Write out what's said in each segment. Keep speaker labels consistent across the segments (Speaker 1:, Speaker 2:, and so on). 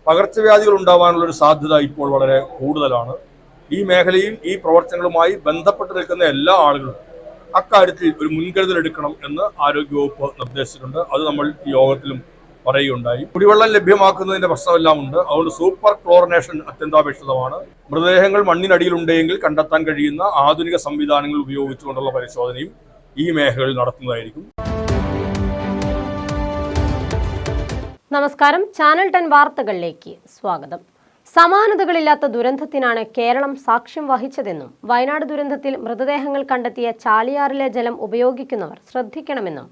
Speaker 1: പകർച്ചവ്യാധികൾ ഉണ്ടാവാനുള്ളൊരു സാധ്യത ഇപ്പോൾ വളരെ കൂടുതലാണ്. ഈ മേഖലയും ഈ പ്രവർത്തനങ്ങളുമായി ബന്ധപ്പെട്ട് നിൽക്കുന്ന എല്ലാ ആളുകളും അക്കാര്യത്തിൽ ഒരു മുൻകരുതൽ എടുക്കണം എന്ന് ആരോഗ്യവകുപ്പ് നിർദ്ദേശിച്ചിട്ടുണ്ട്. അത് നമ്മൾ ഈ യോഗത്തിലും പറയുകയുണ്ടായി. കുടിവെള്ളം ലഭ്യമാക്കുന്നതിന്റെ പ്രശ്നമെല്ലാം ഉണ്ട്. അതുകൊണ്ട് സൂപ്പർ ക്ലോറിനേഷൻ അത്യന്താപേക്ഷിതമാണ്. മൃതദേഹങ്ങൾ മണ്ണിനടിയിലുണ്ടെങ്കിൽ കണ്ടെത്താൻ കഴിയുന്ന ആധുനിക സംവിധാനങ്ങൾ ഉപയോഗിച്ചുകൊണ്ടുള്ള പരിശോധനയും ഈ മേഖലയിൽ നടത്തുന്നതായിരിക്കും.
Speaker 2: നമസ്കാരം, ചാനൽ 10 വാർത്തകളിലേക്ക് സ്വാഗതം. സമാനതകളില്ലാത്ത ദുരന്തത്തിനാണ് കേരളം സാക്ഷ്യം വഹിച്ചതെന്നും വയനാട് ദുരന്തത്തിൽ മൃതദേഹങ്ങൾ കണ്ടെത്തിയ ചാലിയാറിലെ ജലം ഉപയോഗിക്കുന്നവർ ശ്രദ്ധിക്കണമെന്നും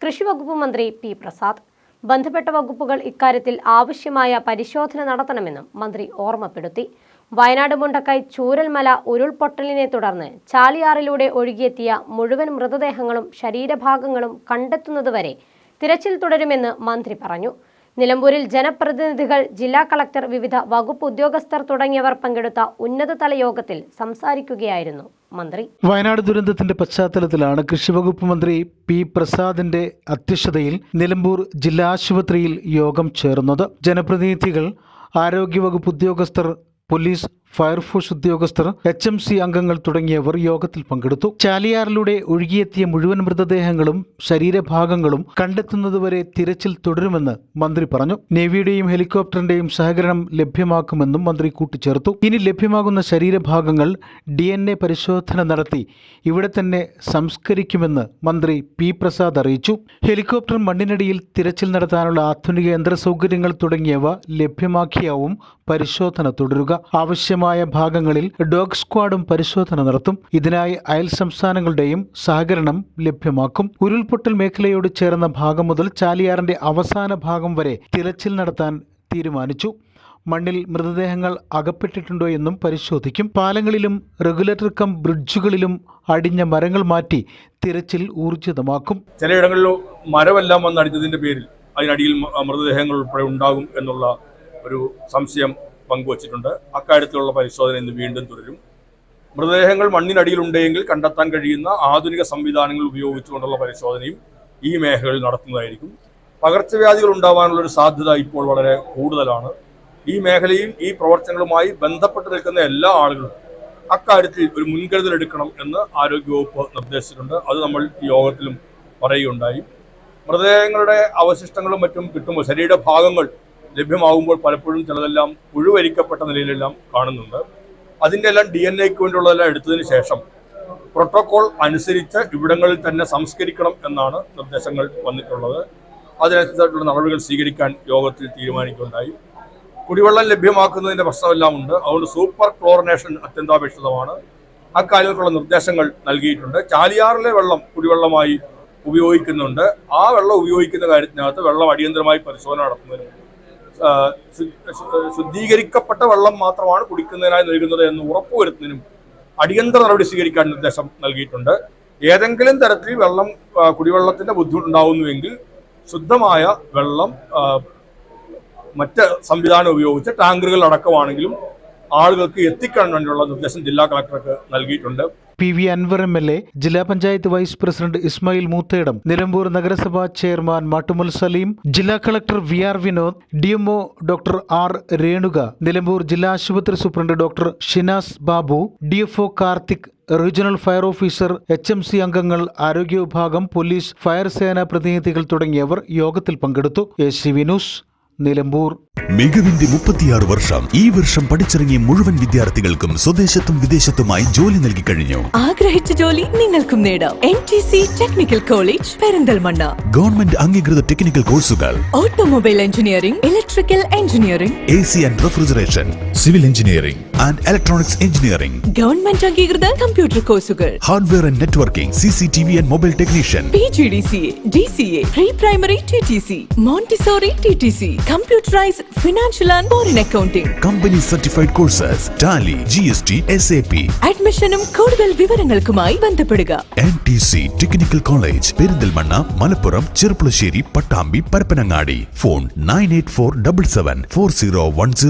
Speaker 2: കൃഷിവകുപ്പ് മന്ത്രി പി പ്രസാദ്. ബന്ധപ്പെട്ട വകുപ്പുകൾ ഇക്കാര്യത്തിൽ ആവശ്യമായ പരിശോധന നടത്തണമെന്നും മന്ത്രി ഓർമ്മപ്പെടുത്തി. വയനാട് മുണ്ടക്കൈ ചൂരൽമല ഉരുൾപൊട്ടലിനെ തുടർന്ന് ചാലിയാറിലൂടെ ഒഴുകിയെത്തിയ മുഴുവൻ മൃതദേഹങ്ങളും ശരീരഭാഗങ്ങളും കണ്ടെത്തുന്നതുവരെ തിരച്ചിൽ തുടരുമെന്ന് മന്ത്രി പറഞ്ഞു. നിലമ്പൂരിൽ ജനപ്രതിനിധികൾ, ജില്ലാ കളക്ടർ, വിവിധ വകുപ്പ് ഉദ്യോഗസ്ഥർ തുടങ്ങിയവർ പങ്കെടുത്ത ഉന്നതതല യോഗത്തിൽ സംസാരിക്കുകയായിരുന്നു മന്ത്രി.
Speaker 3: വയനാട് ദുരന്തത്തിന്റെ പശ്ചാത്തലത്തിലാണ് കൃഷിവകുപ്പ് മന്ത്രി പി പ്രസാദിന്റെ അധ്യക്ഷതയിൽ നിലമ്പൂർ ജില്ലാ ആശുപത്രിയിൽ യോഗം ചേർന്നത്. ജനപ്രതിനിധികൾ, ആരോഗ്യവകുപ്പ് ഉദ്യോഗസ്ഥർ, പോലീസ്, ഫയർഫോഴ്സ് ഉദ്യോഗസ്ഥർ, HMC അംഗങ്ങൾ തുടങ്ങിയവർ യോഗത്തിൽ പങ്കെടുത്തു. ചാലിയാറിലൂടെ ഒഴുകിയെത്തിയ മുഴുവൻ മൃതദേഹങ്ങളും ശരീരഭാഗങ്ങളും കണ്ടെത്തുന്നതുവരെ തിരച്ചിൽ തുടരുമെന്ന് മന്ത്രി പറഞ്ഞു. നേവിയുടെയും ഹെലികോപ്റ്ററിന്റെയും സഹകരണം ലഭ്യമാക്കുമെന്നും മന്ത്രി കൂട്ടിച്ചേർത്തു. ഇനി ലഭ്യമാകുന്ന ശരീരഭാഗങ്ങൾ DNA പരിശോധന നടത്തി ഇവിടെ തന്നെ സംസ്കരിക്കുമെന്ന് മന്ത്രി പി പ്രസാദ് അറിയിച്ചു. ഹെലികോപ്റ്റർ, മണ്ണിനടിയിൽ തിരച്ചിൽ നടത്താനുള്ള ആധുനിക യന്ത്രസൗകര്യങ്ങൾ തുടങ്ങിയവ ലഭ്യമാക്കിയാവും പരിശോധന തുടരുക. ആവശ്യമായ ഭാഗങ്ങളിൽ ഡോഗ് സ്ക്വാഡും പരിശോധന നടത്തും. ഇതിനായി അയൽ സംസ്ഥാനങ്ങളുടെയും സഹകരണം ലഭ്യമാക്കും. ഉരുൾപൊട്ടൽ മേഖലയോട് ചേർന്ന ഭാഗം മുതൽ ചാലിയാറിന്റെ അവസാന ഭാഗം വരെ തിരച്ചിൽ നടത്താൻ തീരുമാനിച്ചു. മണ്ണിൽ മൃതദേഹങ്ങൾ അകപ്പെട്ടിട്ടുണ്ടോ എന്നും പരിശോധിക്കും. പാലങ്ങളിലും റെഗുലേറ്റർ കം ബ്രിഡ്ജുകളിലും അടിഞ്ഞ മരങ്ങൾ മാറ്റി തിരച്ചിൽ ഊർജിതമാക്കും.
Speaker 1: ചിലയിടങ്ങളിൽ മരമെല്ലാം വന്നടിച്ചതിന്റെ പേരിൽ അതിനടിയിൽ മൃതദേഹങ്ങൾ ഉൾപ്പെടെ ഉണ്ടാകും എന്നുള്ള ഒരു സംശയം പങ്കുവച്ചിട്ടുണ്ട്. അക്കാര്യത്തിലുള്ള പരിശോധന ഇന്ന് വീണ്ടും തുടരും. മൃതദേഹങ്ങൾ മണ്ണിനടിയിലുണ്ടെങ്കിൽ കണ്ടെത്താൻ കഴിയുന്ന ആധുനിക സംവിധാനങ്ങൾ ഉപയോഗിച്ചുകൊണ്ടുള്ള പരിശോധനയും ഈ മേഖലയിൽ നടത്തുന്നതായിരിക്കും. പകർച്ചവ്യാധികൾ ഉണ്ടാവാനുള്ളൊരു സാധ്യത ഇപ്പോൾ വളരെ കൂടുതലാണ്. ഈ മേഖലയും ഈ പ്രവർത്തനങ്ങളുമായി ബന്ധപ്പെട്ട് നിൽക്കുന്ന എല്ലാ ആളുകളും അക്കാര്യത്തിൽ ഒരു മുൻകരുതൽ എടുക്കണം എന്ന് ആരോഗ്യവകുപ്പ് നിർദ്ദേശിച്ചിട്ടുണ്ട്. അത് നമ്മൾ ഈ യോഗത്തിലും പറയുകയുണ്ടായി. മൃതദേഹങ്ങളുടെ അവശിഷ്ടങ്ങളും മറ്റും കിട്ടുമ്പോൾ ശരീരഭാഗങ്ങൾ ലഭ്യമാകുമ്പോൾ പലപ്പോഴും ചിലതെല്ലാം പുഴുവരിക്കപ്പെട്ട നിലയിലെല്ലാം കാണുന്നുണ്ട്. അതിൻ്റെ എല്ലാം DNA-ക്ക് വേണ്ടിയുള്ളതെല്ലാം എടുത്തതിന് ശേഷം പ്രോട്ടോകോൾ അനുസരിച്ച് ഇവിടങ്ങളിൽ തന്നെ സംസ്കരിക്കണം എന്നാണ് നിർദ്ദേശങ്ങൾ വന്നിട്ടുള്ളത്. അതിനനുസരിച്ചുള്ള നടപടികൾ സ്വീകരിക്കാൻ യോഗത്തിൽ തീരുമാനിക്കുകയുണ്ടായി. കുടിവെള്ളം ലഭ്യമാക്കുന്നതിന്റെ പ്രശ്നമെല്ലാം ഉണ്ട്. അതുകൊണ്ട് സൂപ്പർ ക്ലോറിനേഷൻ അത്യന്താപേക്ഷിതമാണ്. അക്കാര്യങ്ങൾക്കുള്ള നിർദ്ദേശങ്ങൾ നൽകിയിട്ടുണ്ട്. ചാലിയാറിലെ വെള്ളം കുടിവെള്ളമായി ഉപയോഗിക്കുന്നുണ്ട്. ആ വെള്ളം ഉപയോഗിക്കുന്ന കാര്യത്തിനകത്ത് വെള്ളം അടിയന്തരമായി പരിശോധന നടത്തുന്നതിനും ശുദ്ധീകരിക്കപ്പെട്ട വെള്ളം മാത്രമാണ് കുടിക്കുന്നതിനായി നൽകുന്നത് എന്ന് ഉറപ്പുവരുത്തുന്നതിനും അടിയന്തര നടപടി സ്വീകരിക്കാൻ നിർദ്ദേശം നൽകിയിട്ടുണ്ട്. ഏതെങ്കിലും തരത്തിൽ കുടിവെള്ളത്തിന്റെ ബുദ്ധിമുട്ടുണ്ടാകുന്നുവെങ്കിൽ ശുദ്ധമായ വെള്ളം മറ്റ് സംവിധാനം ഉപയോഗിച്ച് ടാങ്കറുകൾ അടക്കമാണെങ്കിലും ആളുകൾക്ക് എത്തിക്കാൻ വേണ്ടിയുള്ള നിർദ്ദേശം ജില്ലാ കളക്ടർക്ക് നൽകിയിട്ടുണ്ട്.
Speaker 3: PV അൻവർ MLA, ജില്ലാ പഞ്ചായത്ത് വൈസ് പ്രസിഡന്റ് ഇസ്മായിൽ മൂത്തേടം, നിലമ്പൂർ നഗരസഭാ ചെയർമാൻ മാട്ടുമുൽ സലീം, ജില്ലാ collector VR Vinod, DMO doctor R Renuka, Nilambur ജില്ലാ ആശുപത്രി superintendent doctor Shinas Babu, DFO Karthik, regional fire officer, HMC അംഗങ്ങൾ, ആരോഗ്യ വിഭാഗം, പോലീസ്, ഫയർ സേനാ പ്രതിനിധികൾ തുടങ്ങിയവർ യോഗത്തിൽ പങ്കെടുത്തു. ACV news, Nilambur.
Speaker 4: മികവിന്റെ 36 വർഷം. ഈ വർഷം പഠിച്ചിറങ്ങിയ മുഴുവൻ വിദ്യാർത്ഥികൾക്കും സ്വദേശത്തും വിദേശത്തുമായി ജോലി നൽകി കഴിഞ്ഞു.
Speaker 5: ആഗ്രഹിച്ച ജോലി നിങ്ങൾക്കും നേടാം. NTC technical college, Perinthalmanna.
Speaker 4: Government അംഗീകൃത ടെക്നിക്കൽ കോഴ്സുകൾ:
Speaker 5: automobile engineering, electrical engineering,
Speaker 4: AC and refrigeration, civil engineering and electronics engineering.
Speaker 5: Government അംഗീകൃത കമ്പ്യൂട്ടർ കോഴ്സുകൾ:
Speaker 4: hardware and networking, CCTV and mobile technician,
Speaker 5: PGDCA, DCA, pre primary TTC, Montessori TTC, computerised financial and foreign accounting.
Speaker 4: Company certified courses, Tally, GST, SAP.
Speaker 5: അഡ്മിഷനും കൂടുതൽ വിവരങ്ങൾക്കുമായി ബന്ധപ്പെടുക.
Speaker 4: NTC technical college, Perinthalmanna, Malappuram, Cherpulassery, Pattambi, Parappanangadi. Phone 9847740103.